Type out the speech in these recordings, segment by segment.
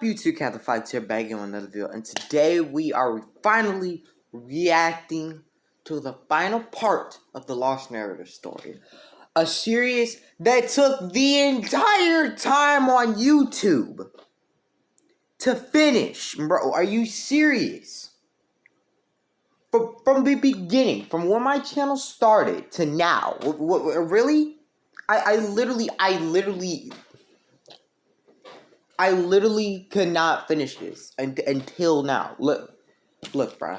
YouTube Cat the Fights here, back in another video, and today we are finally reacting to the final part of the Lost Narrator story. A series that took the entire time on YouTube to finish. Bro, are you serious? From the beginning, from when my channel started to now, really? I literally could not finish this until now. Look, bro.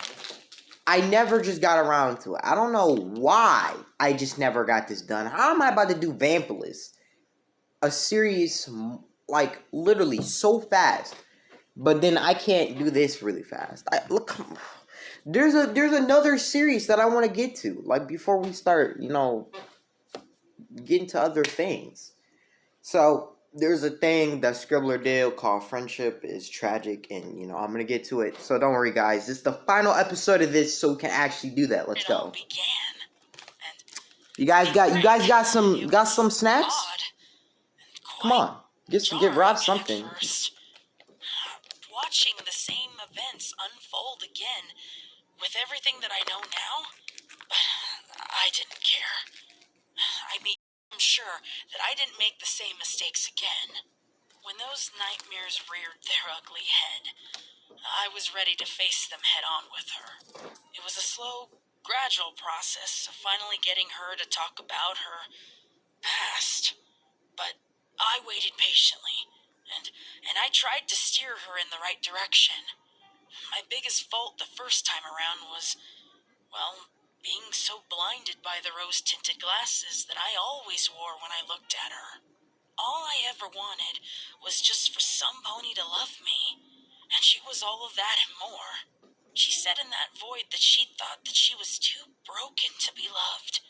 I never just got around to it. I don't know why I just never got this done. How am I about to do Vampireless? A series, like, literally so fast. But then I can't do this really fast. Look, there's another series that I want to get to. Like, before we start, getting to other things. So, there's a thing that Scribbler did called Friendship is Tragic, and, I'm going to get to it. So, don't worry, guys. This is the final episode of this, so we can actually do that. Let's go. You guys got some snacks? Come on. Get Rob something. Watching the same events unfold again with everything that I know now, I didn't care. I'm sure that I didn't make the same mistakes again. When those nightmares reared their ugly head, I was ready to face them head on with her. It was a slow, gradual process of finally getting her to talk about her past, but I waited patiently, and I tried to steer her in the right direction. My biggest fault the first time around was, being so blinded by the rose-tinted glasses that I always wore when I looked at her. All I ever wanted was just for some pony to love me, and she was all of that and more. She said in that void that she thought that she was too broken to be loved.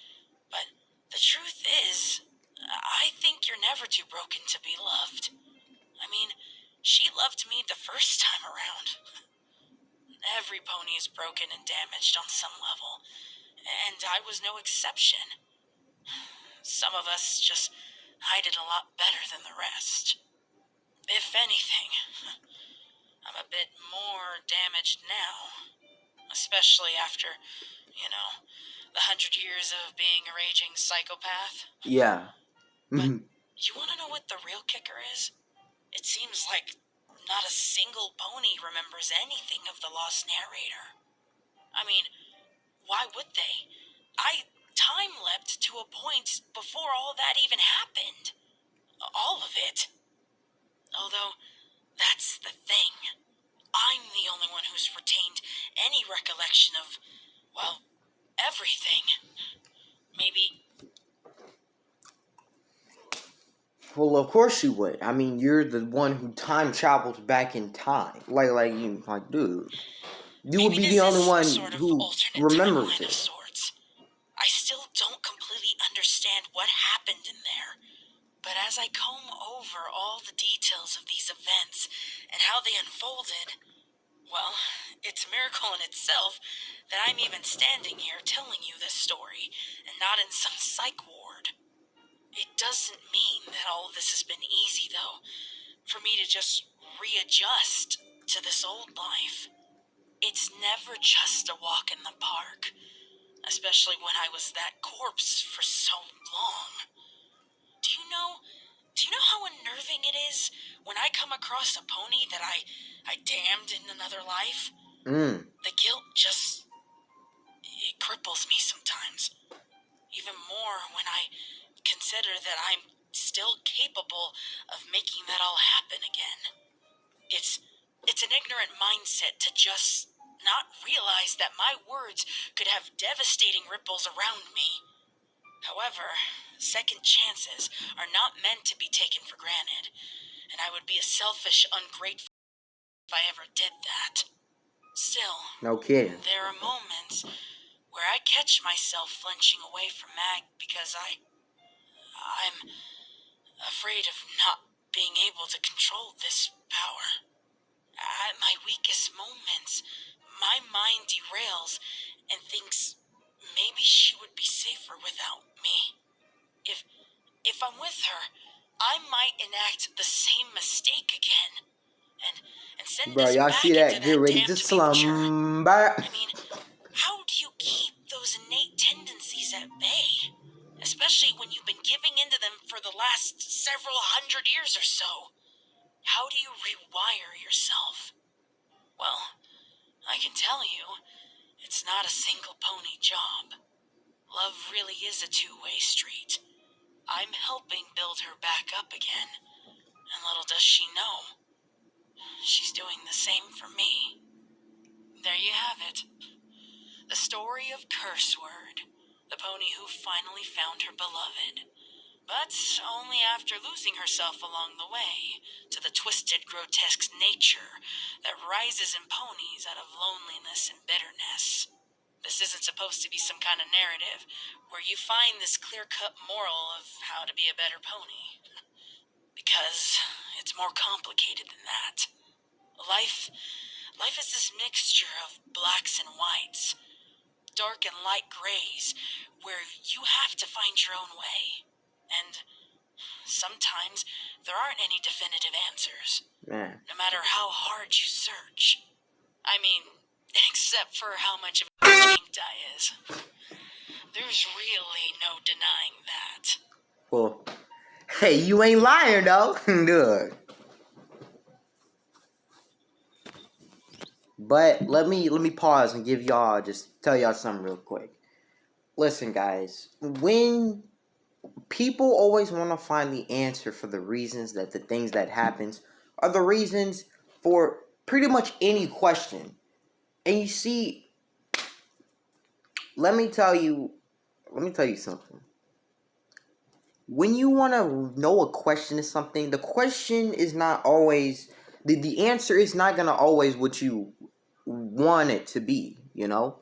But the truth is, I think you're never too broken to be loved. She loved me the first time around. Every pony is broken and damaged on some level, and I was no exception. Some of us just hide it a lot better than the rest. If anything, I'm a bit more damaged now, especially after, the 100 years of being a raging psychopath. Yeah. But you want to know what the real kicker is? It seems like not a single pony remembers anything of the Lost Narrator. Why would they? I time-leapt to a point before all that even happened. All of it. Although, that's the thing. I'm the only one who's retained any recollection of, everything. Maybe. Well, of course you would. You're the one who time travels back in time. Dude. You would be the only one who remembers it. I still don't completely understand what happened in there. But as I comb over all the details of these events and how they unfolded, it's a miracle in itself that I'm even standing here telling you this story and not in some psych ward. It doesn't mean that all of this has been easy, though, for me to just readjust to this old life. It's never just a walk in the park, especially when I was that corpse for so long. Do you know how unnerving it is when I come across a pony that I damned in another life? The guilt it cripples me sometimes. Even more when I consider that I'm still capable of making that all happen again. It's an ignorant mindset to just not realize that my words could have devastating ripples around me. However, second chances are not meant to be taken for granted, and I would be a selfish, ungrateful if I ever did that. Still, no kidding. There are moments where I catch myself flinching away from Mag because I'm afraid of not being able to control this power. At my weakest moments, my mind derails and thinks enact the same mistake again. And send Bro, us y'all back see into that? Get that ready to damned future. slumber. I mean, how do you keep those innate tendencies at bay? Especially when you've been giving into them for the last several hundred years or so. How do you rewire yourself? Well, I can tell you, it's not a single pony job. Love really is a two-way street. I'm helping build her back up again. And little does she know, she's doing the same for me. There you have it. The story of Curseword, the pony who finally found her beloved. But only after losing herself along the way to the twisted, grotesque nature that rises in ponies out of loneliness and bitterness. This isn't supposed to be some kind of narrative where you find this clear-cut moral of how to be a better pony. Because it's more complicated than that. Life is this mixture of blacks and whites, dark and light grays, where you have to find your own way. And sometimes there aren't any definitive answers, Man. no matter how hard you search. I mean, except for how much of a ink dye is. There's really no denying that. Well, hey, you ain't lying though. Good. But let me pause and give y'all tell y'all something real quick. Listen, guys, when people always want to find the answer for the reasons that the things that happens are the reasons for pretty much any question. And you see, let me tell you something. When you want to know a question is something, the question is not always the answer is not going to always what you want it to be, you know?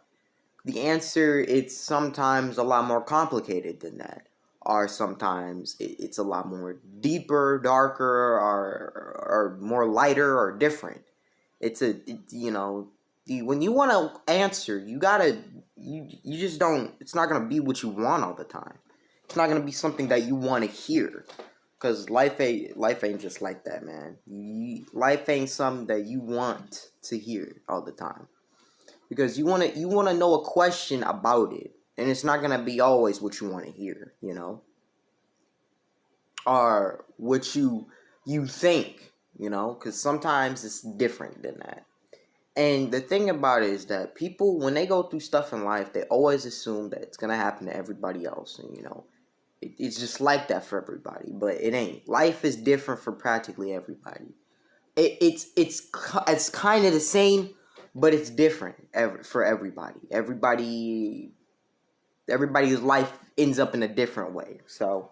The answer, it's sometimes a lot more complicated than that. Or sometimes it's a lot more deeper, darker, or more lighter or different. When you want to answer, you just don't, it's not going to be what you want all the time. It's not going to be something that you want to hear. Because life ain't just like that, man. Life ain't something that you want to hear all the time. Because you want to know a question about it, and it's not gonna be always what you want to hear, you know, or what you think, you know, because sometimes it's different than that. And the thing about it is that people, when they go through stuff in life, they always assume that it's gonna happen to everybody else, and you know, it's just like that for everybody, but it ain't. Life is different for practically everybody. It's kind of the same, but it's different for everybody. Everybody's life ends up in a different way. So,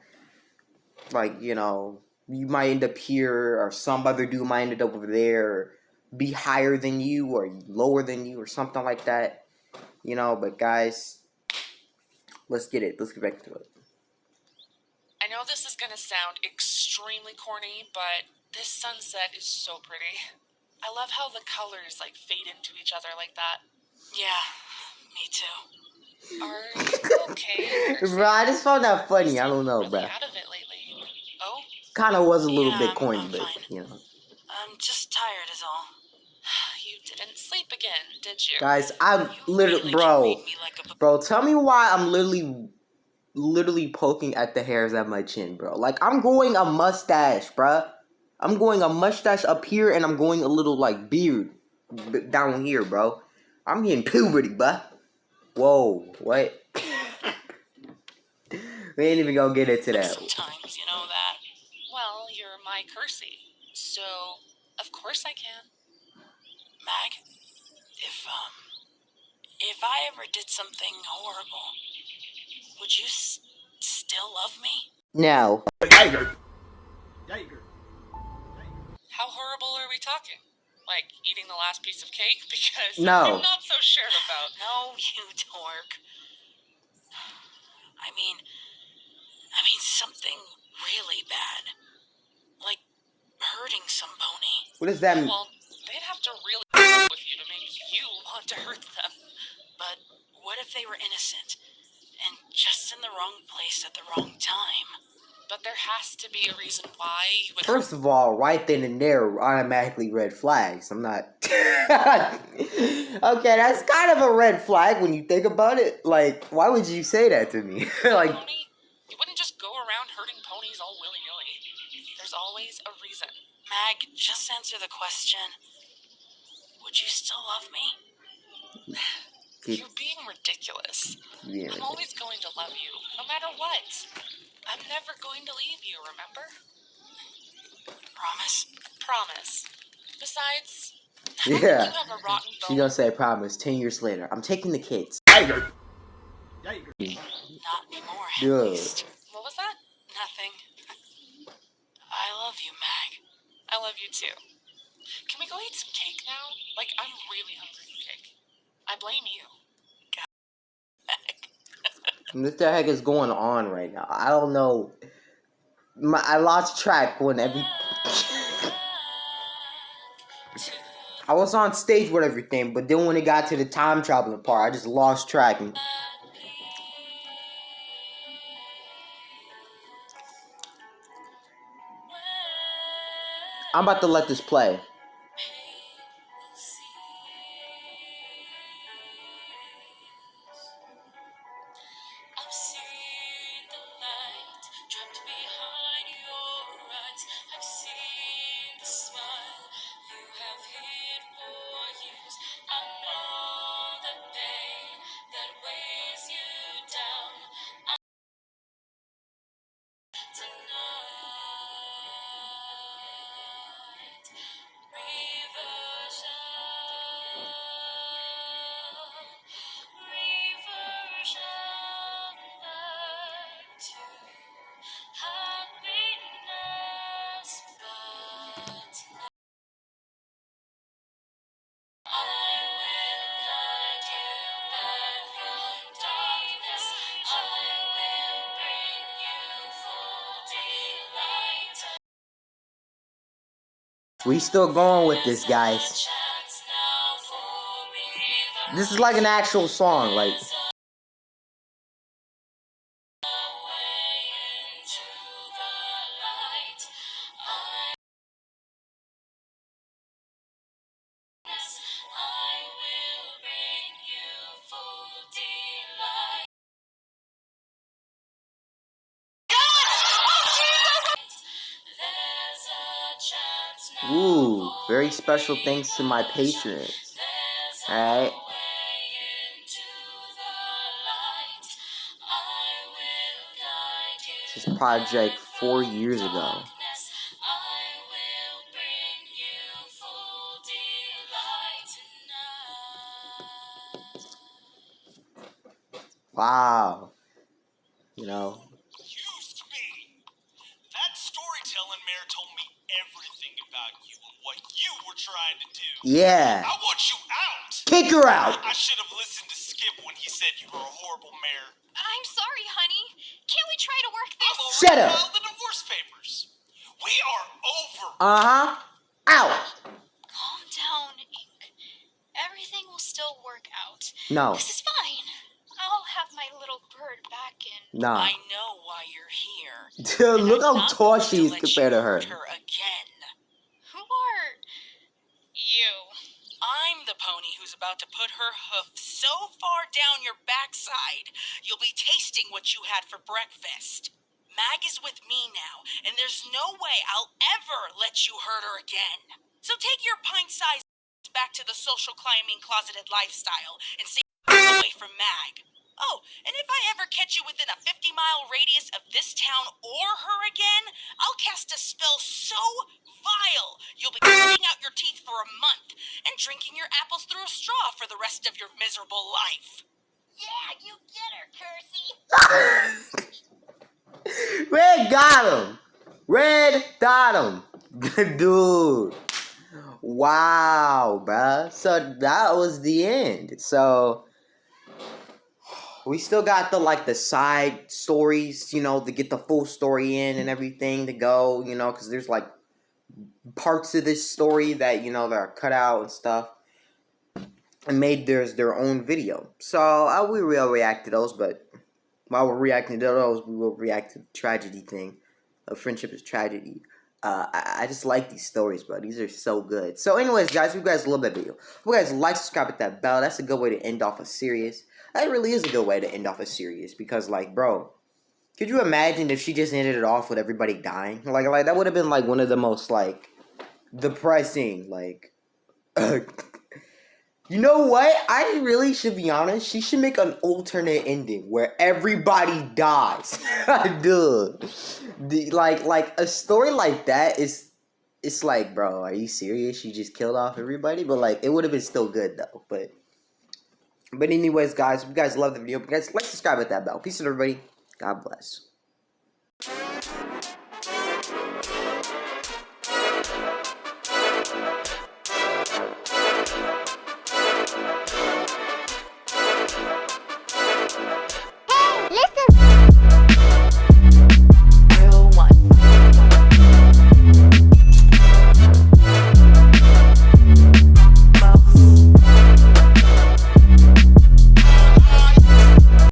like, you know, you might end up here, or some other dude might end up over there, or be higher than you, or lower than you, or something like that. You know, but guys, let's get back to it. I know this is going to sound extremely corny, but this sunset is so pretty. I love how the colors fade into each other like that. Yeah, me too. Are you okay? Bro, I just found that funny. I don't know, really bro. out of it lately. Oh, Kind of was a little Yeah, bit corny, I'm but fine. you know. I'm just tired is all. you didn't sleep again, did you? Guys, I'm You literally, really bro. can read me like a Bro, tell me why I'm literally poking at the hairs at my chin, bro. Like, I'm growing a mustache, bro. I'm growing a mustache up here, and I'm growing a little, beard down here, bro. I'm getting puberty, bro. Whoa, what? We ain't even gonna get into that. sometimes, you know that. Well, you're my Kersey, so of course I can. Mag, if I ever did something horrible, would you still love me? No. How horrible are we talking? Like eating the last piece of cake? Because No. I'm not so sure about. No, you dork. I mean something really bad. Like hurting some pony. What does that mean? Well, they'd have to really with you to make you want to hurt them. But what if they were innocent and just in the wrong place at the wrong time? but there has to be a reason why you would. First of all, right then and there, automatically red flags. I'm not. Okay, that's kind of a red flag when you think about it. Like, why would you say that to me? Like, Pony? You wouldn't just go around hurting ponies all willy-nilly. There's always a reason. Mag, just answer the question. Would you still love me? You're being ridiculous. yeah. I'm always going to love you, no matter what. I'm never going to leave you, remember? Promise? Promise. Besides, I don't think Yeah. you have a rotten She bone. gonna say promise 10 years later. I'm taking the kids. Not anymore, at Dude. least. What was that? Nothing. I love you, Mag. I love you too. Can we go eat some cake now? Like, I'm really hungry for cake. I blame you. What the heck is going on right now? I don't know. I lost track when I was on stage with everything, but then when it got to the time traveling part, I just lost track. I'm about to let this play. I've seen the light trapped behind your eyes. I've seen the smile you have hid for years. I know the pain that weighs you down. Tonight, reversion back to happiness, but I will guide you back from darkness. I will bring you full delight. We still going with this, guys. This is like an actual song, like. Ooh, very special thanks to my patrons. Alright. This project 4 years ago. Wow. You know. Used me. That storytelling mare told me everything about you and what you were trying to do. Yeah. I want you out. Kick her out. I should have listened to Skip when he said you were a horrible mare. I'm sorry, honey. Can't we try to work this? I've already Shut up. filed the divorce papers. We are over. Out. Calm down, Ink. Everything will still work out. No. This is fine. I'll have my little bird back in. Nah. I know why you're here. Dude, And look I'm how not tall going she is let compared you to her. hurt her again. Who are you? I'm the pony who's about to put her hoof so far down your backside, you'll be tasting what you had for breakfast. Mag is with me now, and there's no way I'll ever let you hurt her again. So take your pint-sized back to the social climbing closeted lifestyle and stay away from Mag. Oh, and if I ever catch you within a 50-mile radius of this town or her again, I'll cast a spell so vile you'll be cleaning out your teeth for a month and drinking your apples through a straw for the rest of your miserable life. Yeah, you get her, Kersey. Red got him. Red got him. Dude. Wow, bruh. So that was the end. So we still got the side stories, to get the full story in and everything to go, because there's parts of this story that that are cut out and stuff, and made their own video. So we will react to those, but while we're reacting to those, we will react to the tragedy thing friendship is tragedy. I just like these stories, bro. These are so good. So, anyways, guys, if you guys love that video, if you guys like, subscribe, hit that bell. That's a good way to end off a series. That really is a good way to end off a series because, like, bro, could you imagine if she just ended it off with everybody dying? Like that would have been like one of the most like depressing, like. You know what? I really should be honest. She should make an alternate ending where everybody dies. Dude, like a story like that is, it's like, bro, are you serious? She just killed off everybody, but like it would have been still good though. But anyways, guys, if you guys love the video, guys, like, subscribe, hit that bell. Peace out, everybody. God bless.